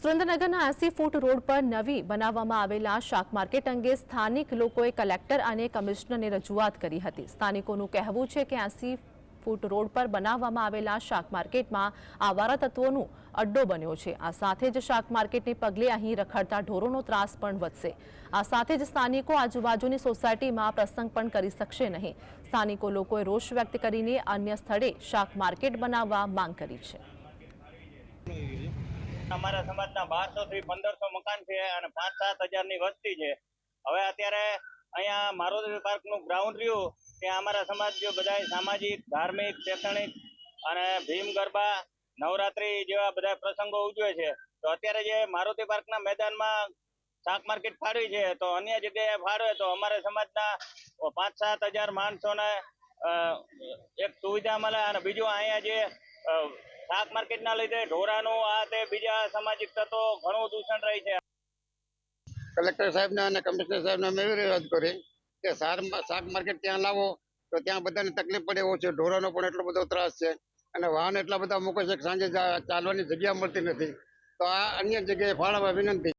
સુરેન્દ્રનગરના 80 foot road પર નવી બનાવવામાં આવેલા શાક માર્કેટ અંગે સ્થાનિક લોકોએ કલેક્ટર અને કમિશનરને રજૂઆત કરી હતી। સ્થાનિકોનું કહેવું છે કે 80 ફૂટ રોડ પર બનાવવામાં આવેલા શાક માર્કેટમાં આવારા તત્વોનો અડ્ડો બન્યો છે। આ સાથે જ શાક માર્કેટને પગલે અહીં રખડતા ઢોરોનો ત્રાસ પણ વધશે। આ સાથે જ સ્થાનિકો આજુબાજુની સોસાયટીમાં પ્રસંગ પણ કરી શકશે નહીં। સ્થાનિકો લોકોએ રોષ વ્યક્ત કરીને અન્ય સ્થળે શાક માર્કેટ બનાવવા માંગ કરી છે। અમારા સમાજના 1200 થી 1500 મકાન છે અને 5-7 હજારની વસ્તી છે। હવે અત્યારે અહીંયા મારુતિ પાર્કનું ગ્રાઉન્ડ રહ્યું ત્યાં અમારા સમાજ જે બધા સામાજિક ધાર્મિક શૈક્ષણિક અને ભીમ ગરબા નવરાત્રી જેવા બધા પ્રસંગો ઉજવે છે। તો અત્યારે જે મારુતિ પાર્કના मैदाનમાં શાક માર્કેટ ફાળવી છે તો અન્ય જગ્યાએ ફાળવે તો અમારા સમાજના 5-7 હજાર માણસોને એક સુવિધા મળે અને બીજું અહીંયા જે શાક માર્કેટના લીધે ઢોરાનું આ તે બીજા સામાજિક તત્વો ઘણું દૂષણ રહી છે। કલેક્ટર સાહેબને અને કમિશનર સાહેબને અમે એવી રજૂઆત કરી કે શાક માર્કેટ ત્યાં લાવો તો ત્યાં બધાને તકલીફ પડે એવો છે। ઢોરાનો પણ એટલો બધો ત્રાસ છે અને વાહન એટલા બધા મૂકે છે કે સાંજે ચાલવાની જગ્યા મળતી નથી। તો આ અન્ય જગ્યાએ ફાળવવા વિનંતી।